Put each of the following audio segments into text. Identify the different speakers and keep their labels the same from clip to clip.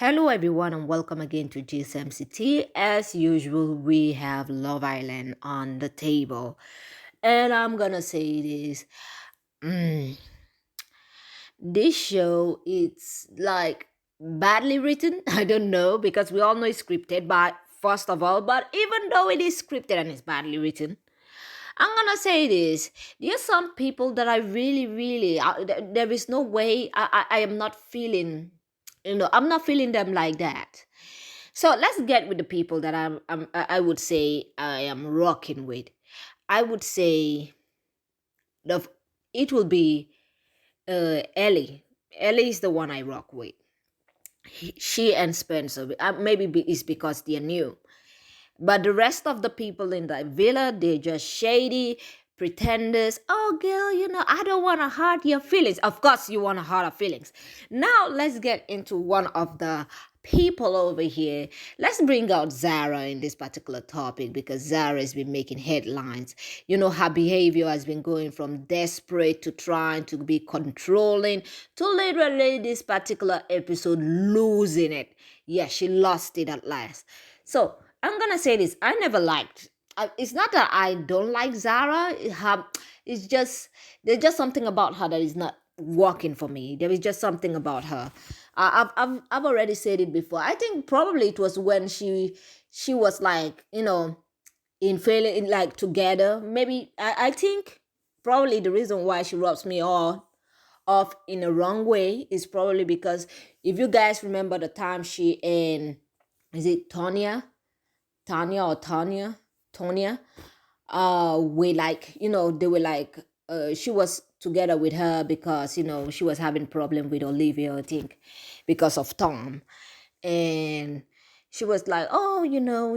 Speaker 1: Hello, everyone, and welcome again to GSMCT. As usual, we have Love Island on the table, and I'm gonna say this: mm, this show it's like badly written. I don't know because we all know it's scripted, but first of all, but even though it is scripted and it's badly written, I'm gonna say this: there are some people that I really, there is no way I am not feeling. I'm not feeling them like that. So let's get with the people that I would say I am rocking with. I would say the it will be Ellie. Ellie is the one I rock with. She and Spencer. It's because they're new. But the rest of the people in the villa, they're just shady, pretenders. Oh, girl, I don't want to hurt your feelings. Of course, you want to hurt our feelings. Now, let's get into one of the people over here. Let's bring out Zara in this particular topic because Zara has been making headlines. Her behavior has been going from desperate to trying to be controlling to literally this particular episode losing it. Yeah, she lost it at last. So, I'm gonna say this. I never liked. It's not that I don't like Zara. It's just there's just something about her that is not working for me. There is just something about her. I've already said it before. I think probably it was when she was like in failing in like together. Maybe I think probably the reason why she rubs me off in a wrong way is probably because if you guys remember the time she and is it Tanya or Tonya, we like, they were like, she was together with her because, she was having problem with Olivia, I think, because of Tom. And she was like, oh,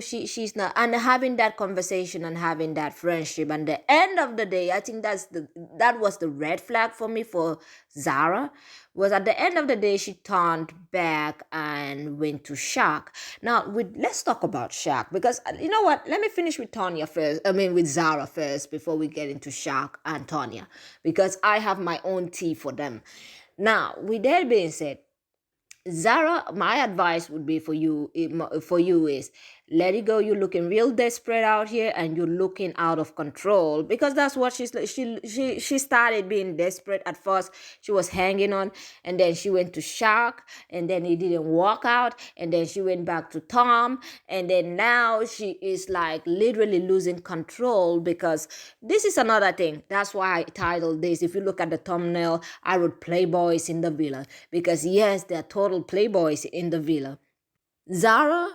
Speaker 1: she's not, and having that conversation and having that friendship. And the end of the day, I think that was the red flag for me for Zara. Was at the end of the day, she turned back and went to Shaq. Now, let's talk about Shaq because you know what? Let me finish with Tanya first. I mean, with Zara first before we get into Shaq and Tanya because I have my own tea for them. Now, with that being said, Zara, my advice would be for you is let it go. You're looking real desperate out here, and you're looking out of control because that's what she started being desperate at first. She was hanging on, and then she went to Shark, and then it didn't work out, and then she went back to Tom, and then now she is like literally losing control because this is another thing. That's why I titled this. If you look at the thumbnail, I wrote "Playboys in the Villa" because yes, there are total playboys in the villa. Zara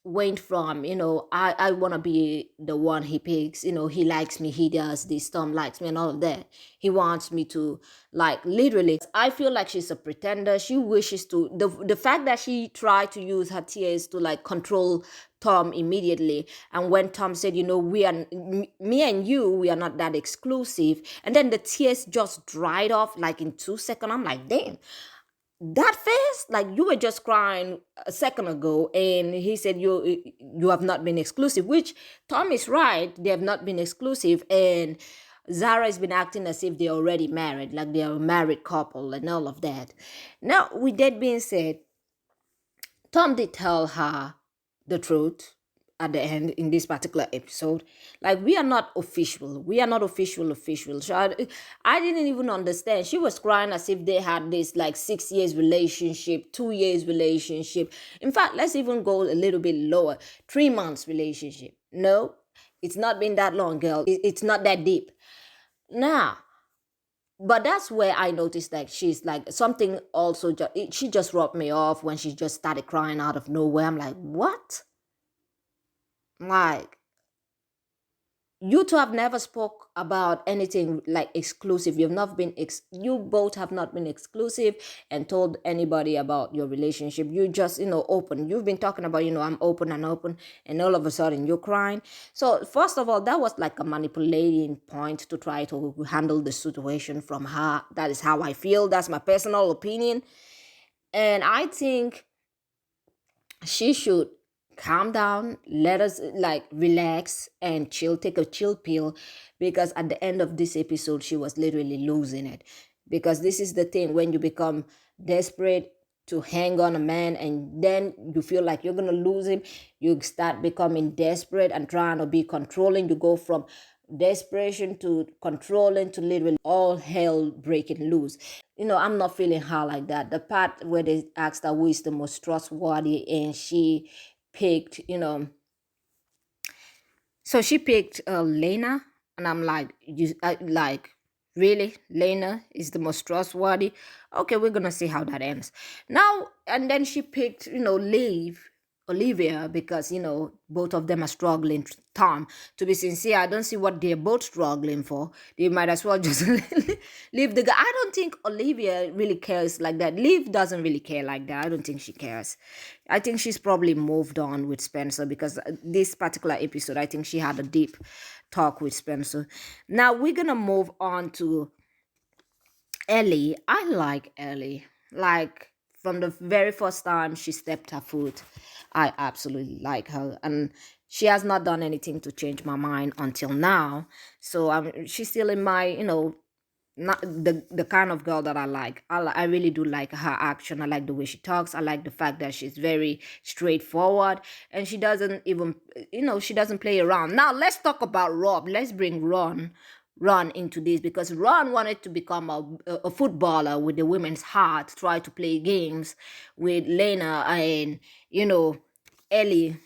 Speaker 1: went from, I want to be the one he picks, he likes me, he does this, Tom likes me and all of that. He wants me to, like, literally, I feel like she's a pretender. She wishes to, the fact that she tried to use her tears to, like, control Tom immediately. And when Tom said, me and you, we are not that exclusive. And then the tears just dried off, like, in 2 seconds. I'm like, damn, that fast? Like you were just crying a second ago, and he said you have not been exclusive, which Tom is right. They have not been exclusive, and Zara has been acting as if they're already married, like they're a married couple and all of that. Now, with that being said, Tom did tell her the truth at the end in this particular episode. Like, we are not official. We are not official. So I didn't even understand. She was crying as if they had this like 6 years relationship, 2 years relationship. In fact, let's even go a little bit lower. 3 months relationship. No, it's not been that long, girl. It's not that deep. Now, but that's where I noticed that she's like something also she just rubbed me off when she just started crying out of nowhere. I'm like, what? Like, you two have never spoke about anything like exclusive. You both have not been exclusive and told anybody about your relationship. You just, open. You've been talking about, I'm open and all of a sudden you're crying. So first of all, that was like a manipulating point to try to handle the situation from her. That is how I feel. That's my personal opinion. And I think she should calm down, let us like relax and chill, take a chill pill, because at the end of this episode she was literally losing it. Because this is the thing, when you become desperate, to hang on a man, and then you feel like you're gonna lose him. You start becoming desperate and trying to be controlling. You go from desperation to controlling to literally all hell breaking loose. I'm not feeling her like that. The part where they asked her who is the most trustworthy, and she picked, so she picked Lena, and I'm like, like, really? Lena is the most trustworthy? Okay, we're gonna see how that ends. Now, and then she picked, Olivia, because both of them are struggling. Tom, to be sincere, I don't see what they're both struggling for. They might as well just leave the guy. I don't think Olivia really cares like that. Liv doesn't really care like that. I don't think she cares. I think she's probably moved on with Spencer, because this particular episode, I think she had a deep talk with Spencer. Now we're gonna move on to Ellie. I like Ellie. Like, from the very first time she stepped her foot, I absolutely like her. And she has not done anything to change my mind until now. So she's still in my, not the kind of girl that I like. I really do like her action. I like the way she talks. I like the fact that she's very straightforward, and she doesn't even, she doesn't play around. Now let's talk about Rob. Let's bring Ron into this, because Ron wanted to become a footballer with the women's heart, try to play games with Lena and Ellie.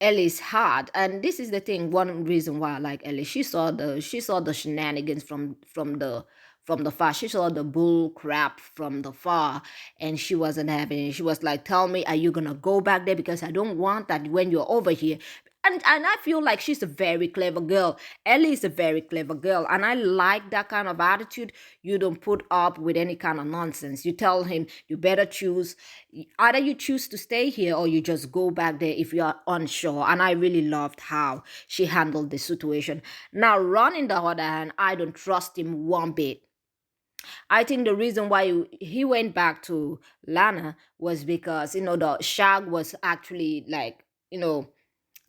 Speaker 1: Ellie's heart. And this is the thing, one reason why I like Ellie. She saw the shenanigans from the far. She saw the bull crap from the far, and she wasn't having it. She was like, tell me, are you gonna go back there? Because I don't want that when you're over here. And I feel like she's a very clever girl. Ellie is a very clever girl, and I like that kind of attitude. You don't put up with any kind of nonsense. You tell him, you better choose. Either you choose to stay here, or you just go back there if you are unsure. And I really loved how she handled the situation. Now, Ron, in the other hand, I don't trust him one bit. I think the reason why he went back to Lana was because, the Shag was actually like,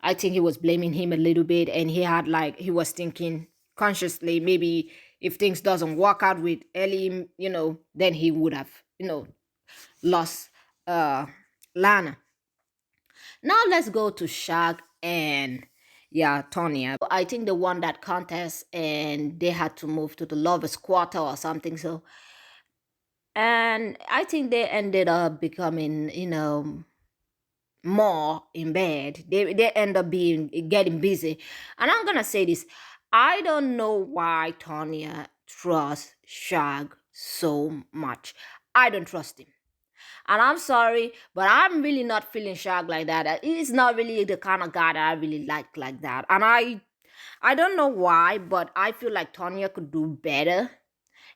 Speaker 1: I think he was blaming him a little bit, and he was thinking consciously, maybe if things doesn't work out with Ellie, then he would have, lost Lana. Now let's go to Shaq and, yeah, Tonya. I think they won that contest, and they had to move to the lovers quarter or something. So, and I think they ended up becoming, more in bed. They end up getting busy. And I'm gonna say this. I don't know why Tonya trusts Shag so much. I don't trust him. And I'm sorry, but I'm really not feeling Shag like that. He's not really the kind of guy that I really like that. And I don't know why, but I feel like Tonya could do better.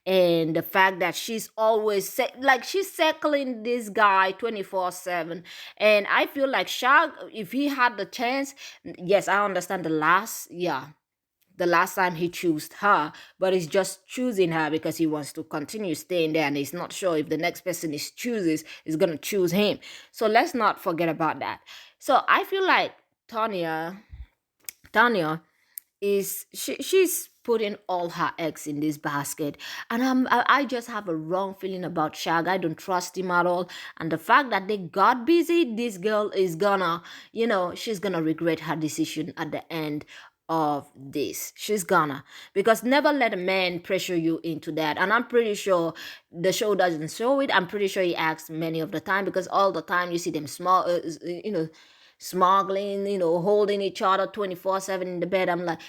Speaker 1: And the fact that she's always like she's circling this guy 24/7. And I feel like Shag, if he had the chance, yes, I understand the last time he chose her, but he's just choosing her because he wants to continue staying there, and he's not sure if the next person he chooses is gonna choose him. So let's not forget about that. So I feel like Tanya is she's putting all her eggs in this basket, and I just have a wrong feeling about Shag. I don't trust him at all, and the fact that they got busy, this girl is gonna, she's gonna regret her decision at the end of this. She's gonna, because never let a man pressure you into that. And I'm pretty sure the show doesn't show it. I'm pretty sure he acts many of the time, because all the time you see them smuggling, holding each other 24/7 in the bed. I'm like,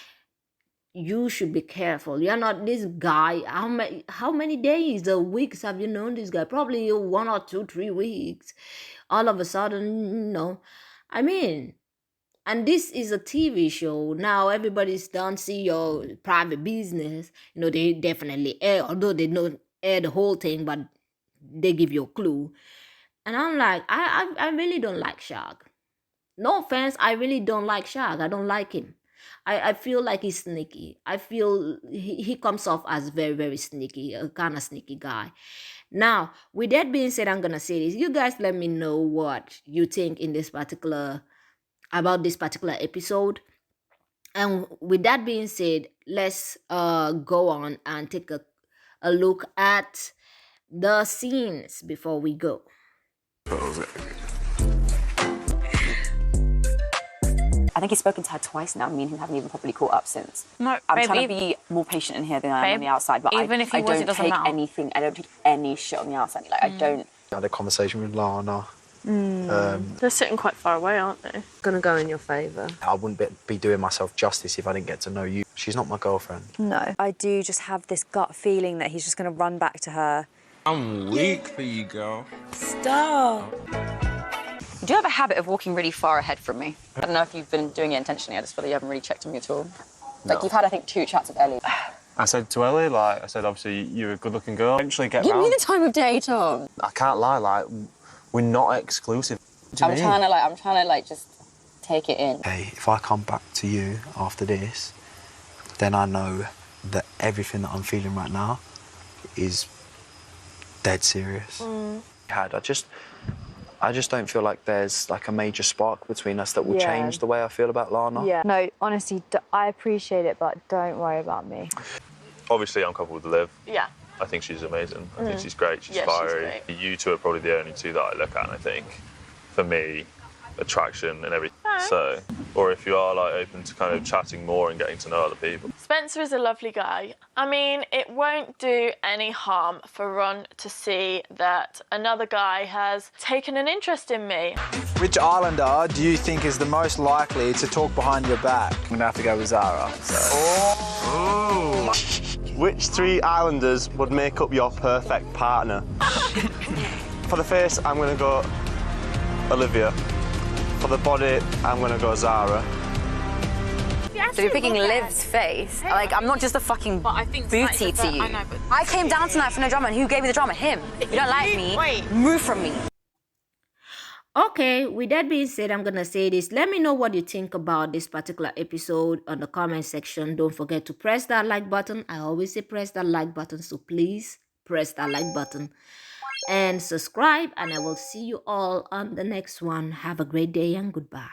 Speaker 1: you should be careful. You're not this guy. How many days or weeks have you known this guy? Probably 1 or 2, 3 weeks. All of a sudden, I mean, and this is a TV show. Now everybody's done see your private business. They definitely air, although they don't air the whole thing, but they give you a clue. And I'm like, I really don't like Shark. No offense, I really don't like Shaq. I don't like him. I feel like he's sneaky. I feel he comes off as very, very sneaky, a kind of sneaky guy. Now, with that being said, I'm gonna say this. You guys let me know what you think in this particular about this particular episode. And with that being said, let's go on and take a look at the scenes before we go.
Speaker 2: I think he's spoken to her twice now. Me and him haven't even properly caught up since.
Speaker 3: No,
Speaker 2: I'm trying to be more patient in here than I am on the outside. But
Speaker 3: even if he
Speaker 2: I
Speaker 3: was, it
Speaker 2: don't
Speaker 3: doesn't
Speaker 2: take
Speaker 3: matter.
Speaker 2: anything. I don't take any shit on the outside. Like I don't.
Speaker 4: I had a conversation with Lana.
Speaker 3: They're sitting quite far away, aren't they?
Speaker 5: Gonna go in your favour.
Speaker 4: I wouldn't be doing myself justice if I didn't get to know you. She's not my girlfriend.
Speaker 5: No.
Speaker 2: I do just have this gut feeling that he's just going to run back to her.
Speaker 6: I'm weak for you, girl.
Speaker 5: Stop.
Speaker 2: You do have a habit of walking really far ahead from me. I don't know if you've been doing it intentionally. I just feel like you haven't really checked on me at all. Like, you've had, I think, 2 chats with Ellie.
Speaker 7: I said to Ellie, like, I said, obviously, you're a good-looking girl. Eventually get
Speaker 2: Give
Speaker 7: round.
Speaker 2: me the time of day, Tom.
Speaker 7: I can't lie, like, we're not exclusive.
Speaker 2: I'm trying to, just take it in.
Speaker 4: Hey, if I come back to you after this, then I know that everything that I'm feeling right now is dead serious. I just don't feel like there's like a major spark between us that will change the way I feel about Lana.
Speaker 8: Yeah. No, honestly, I appreciate it, but don't worry about me.
Speaker 7: Obviously, I'm coupled with Liv.
Speaker 3: Yeah.
Speaker 7: I think she's amazing. I think she's great. She's fiery.
Speaker 3: She's great.
Speaker 7: You two are probably the only two that I look at, and I think, for me, attraction and everything. So, or if you are like open to kind of chatting more and getting to know other people.
Speaker 3: Spencer is a lovely guy. I mean, it won't do any harm for Ron to see that another guy has taken an interest in me.
Speaker 9: Which Islander do you think is the most likely to talk behind your back?
Speaker 4: I'm gonna have to go with Zara.
Speaker 10: Which 3 Islanders would make up your perfect partner? For the face, I'm gonna go Olivia. For the body, I'm gonna go Zara.
Speaker 2: So you're picking Liv's face? Like, I'm not just a fucking booty to you. I came down tonight for no drama, and who gave me the drama? Him. You don't like me? Move from me.
Speaker 1: Okay, with that being said, I'm gonna say this. Let me know what you think about this particular episode on the comment section. Don't forget to press that like button. I always say press that like button, so please press that like button and subscribe, and I will see you all on the next one. Have a great day and goodbye.